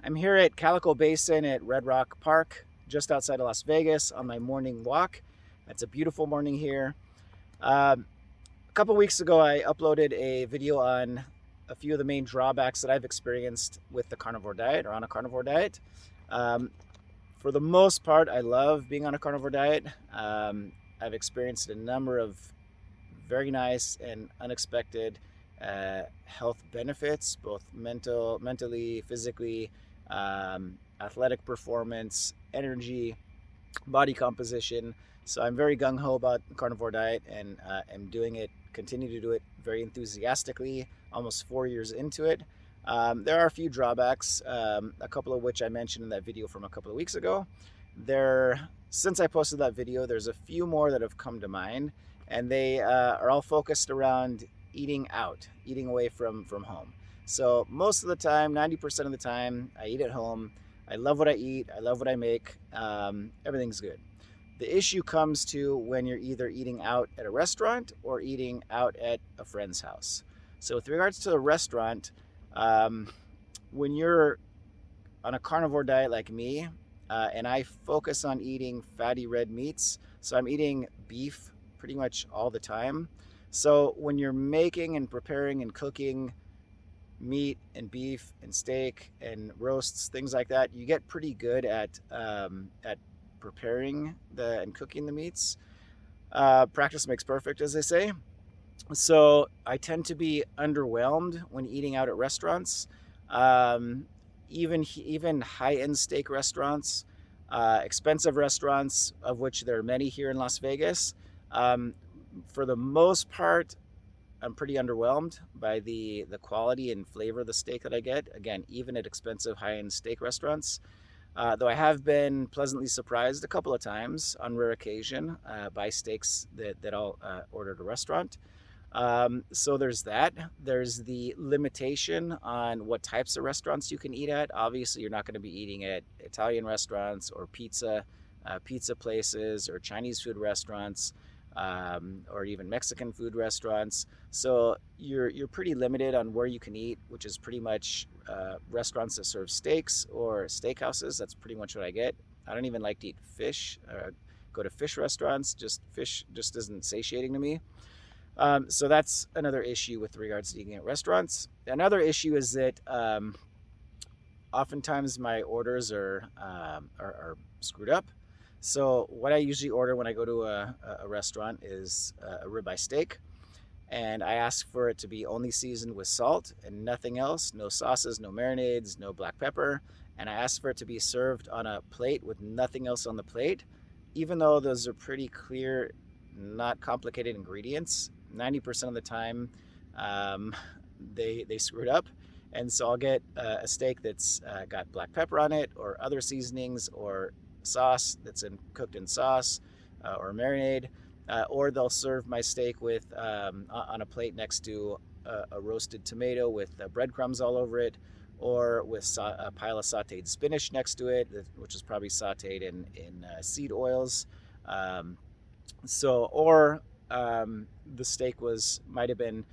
I'm here at Calico Basin at Red Rock Park, just outside of Las Vegas, on my morning walk. It's a beautiful morning here. A couple weeks ago, I uploaded a video on a few of the main drawbacks that I've experienced with the carnivore diet or on a carnivore diet. Um, for the most part, I love being on a carnivore diet. I've experienced a number of very nice and unexpected health benefits, both mentally, physically, athletic performance, energy, body composition. So I'm very gung ho about the carnivore diet, and am doing it, continue to do it very enthusiastically, almost 4 years into it. There are a few drawbacks, a couple of which I mentioned in that video from a couple of weeks ago. Since I posted that video, there's a few more that have come to mind, and they are all focused around eating out, eating away from home. So most of the time, 90% of the time, I eat at home. I love what I eat. I love what I make. Everything's good. The issue comes to when you're either eating out at a restaurant or eating out at a friend's house. So with regards to the restaurant, when you're on a carnivore diet like me, and I focus on eating fatty red meats, so I'm eating beef pretty much all the time. So when you're making and preparing and cooking meat and beef and steak and roasts, things like that, you get pretty good at preparing and cooking the meats. Practice makes perfect, as they say. So I tend to be underwhelmed when eating out at restaurants. Even high-end steak restaurants, expensive restaurants, of which there are many here in Las Vegas. For the most part, I'm pretty underwhelmed by the quality and flavor of the steak that I get. Again, even at expensive high-end steak restaurants. Though I have been pleasantly surprised a couple of times on rare occasion by steaks that I'll order at a restaurant. So there's that. There's the limitation on what types of restaurants you can eat at. Obviously, you're not going to be eating at Italian restaurants or pizza places or Chinese food restaurants, or even Mexican food restaurants. So you're pretty limited on where you can eat, which is pretty much restaurants that serve steaks or steakhouses. That's pretty much what I get. I don't even like to eat fish. Go to fish restaurants. Fish just isn't satiating to me. So that's another issue with regards to eating at restaurants. Another issue is that oftentimes my orders are screwed up. So what I usually order when I go to a restaurant is a ribeye steak, and I ask for it to be only seasoned with salt and nothing else, no sauces, no marinades, no black pepper, and I ask for it to be served on a plate with nothing else on the plate, even though those are pretty clear, not complicated ingredients. 90% of the time, they screwed up, and so I'll get a steak that's got black pepper on it, or other seasonings, or sauce that's cooked in sauce, or marinade, or they'll serve my steak with on a plate next to a roasted tomato with breadcrumbs all over it, or with a pile of sautéed spinach next to it, which is probably sautéed in seed oils. The steak might have been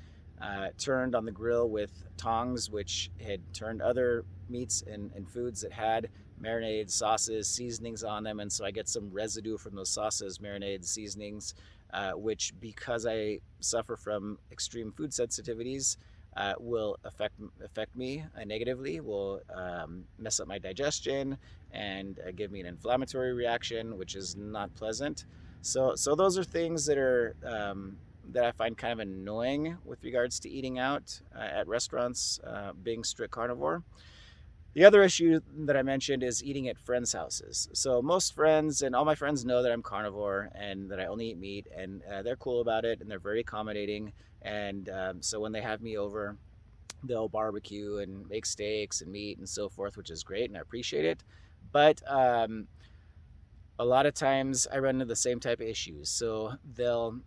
turned on the grill with tongs, which had turned other meats and foods that had marinades, sauces, seasonings on them, and so I get some residue from those sauces, marinades, seasonings, which, because I suffer from extreme food sensitivities, will affect me negatively, will mess up my digestion and give me an inflammatory reaction, which is not pleasant. So those are things that I find kind of annoying with regards to eating out at restaurants, being strict carnivore. The other issue that I mentioned is eating at friends' houses. So most friends and all my friends know that I'm carnivore and that I only eat meat, and they're cool about it, and they're very accommodating. And so when they have me over, they'll barbecue and make steaks and meat and so forth, which is great, and I appreciate it. But a lot of times I run into the same type of issues. So they'll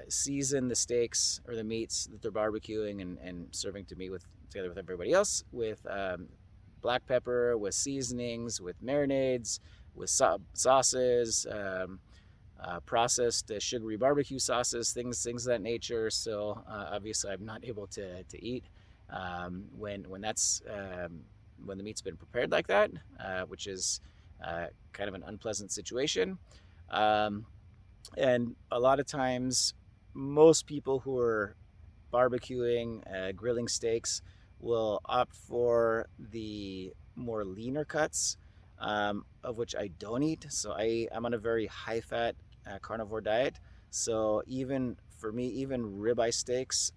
season the steaks or the meats that they're barbecuing and serving to me together with everybody else with black pepper, with seasonings, with marinades, with sauces, processed sugary barbecue sauces, things of that nature. So obviously I'm not able to eat when that's when the meat's been prepared like that, which is kind of an unpleasant situation. Um, and a lot of times, most people who are barbecuing, grilling steaks will opt for the more leaner cuts, of which I don't eat. So I'm on a very high fat carnivore diet. So even for me, even ribeye steaks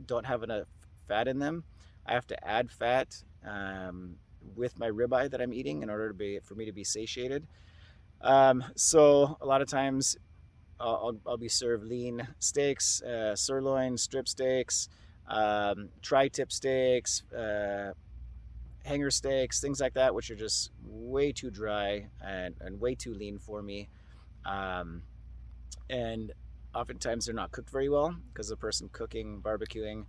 don't have enough fat in them. I have to add fat with my ribeye that I'm eating in order for me to be satiated. So a lot of times I'll be served lean steaks, sirloin, strip steaks, tri-tip steaks, hanger steaks, things like that, which are just way too dry and way too lean for me. Um, and oftentimes they're not cooked very well because the person cooking, barbecuing,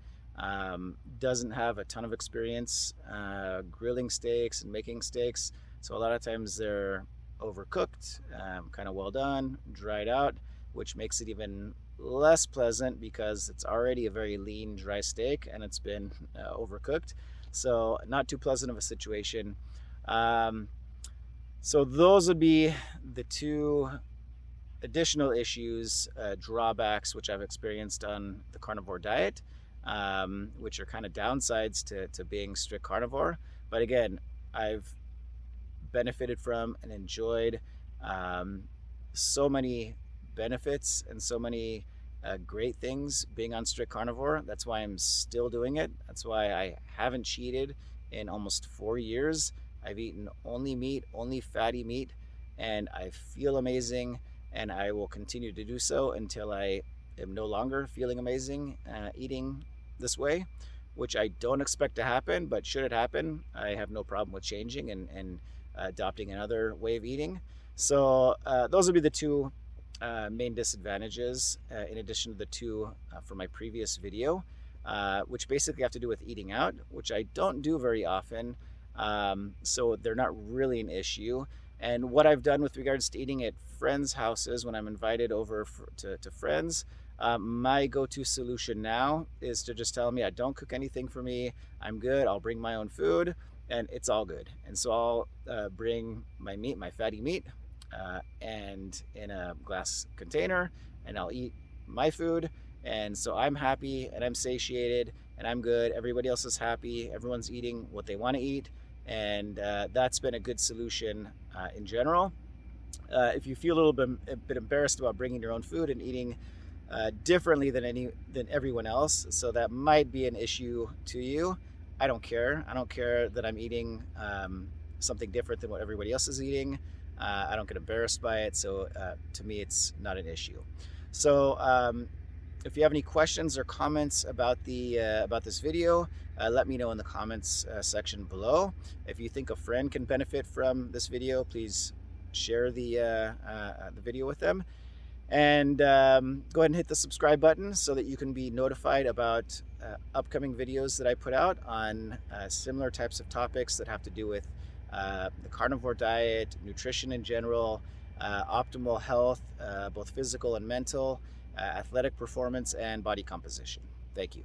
doesn't have a ton of experience grilling steaks and making steaks. So a lot of times they're overcooked, kind of well done, dried out, which makes it even less pleasant because it's already a very lean, dry steak and it's been overcooked. So not too pleasant of a situation. So those would be the two additional issues, drawbacks, which I've experienced on the carnivore diet, which are kind of downsides to being strict carnivore. But again, I've benefited from and enjoyed so many benefits and so many great things being on strict carnivore. That's why I'm still doing it. That's why I haven't cheated in almost 4 years. I've eaten only meat, only fatty meat, and I feel amazing, and I will continue to do so until I am no longer feeling amazing eating this way, which I don't expect to happen, but should it happen, I have no problem with changing and adopting another way of eating. So those would be the two main disadvantages, in addition to the two from my previous video, which basically have to do with eating out, which I don't do very often. So they're not really an issue. And what I've done with regards to eating at friends' houses when I'm invited over to friends, my go-to solution now is to just tell me I don't cook anything for me. I'm good. I'll bring my own food and it's all good. And so I'll bring my meat, my fatty meat, and in a glass container, and I'll eat my food. And so I'm happy and I'm satiated and I'm good. Everybody else is happy. Everyone's eating what they want to eat. And that's been a good solution in general. If you feel a bit embarrassed about bringing your own food and eating differently than everyone else, so that might be an issue to you. I don't care. I don't care that I'm eating something different than what everybody else is eating. I don't get embarrassed by it, so to me, it's not an issue. So if you have any questions or comments about this video, let me know in the comments section below. If you think a friend can benefit from this video, please share the video with them. And go ahead and hit the subscribe button so that you can be notified about upcoming videos that I put out on similar types of topics that have to do with the carnivore diet, nutrition in general, optimal health, both physical and mental, athletic performance, and body composition. Thank you.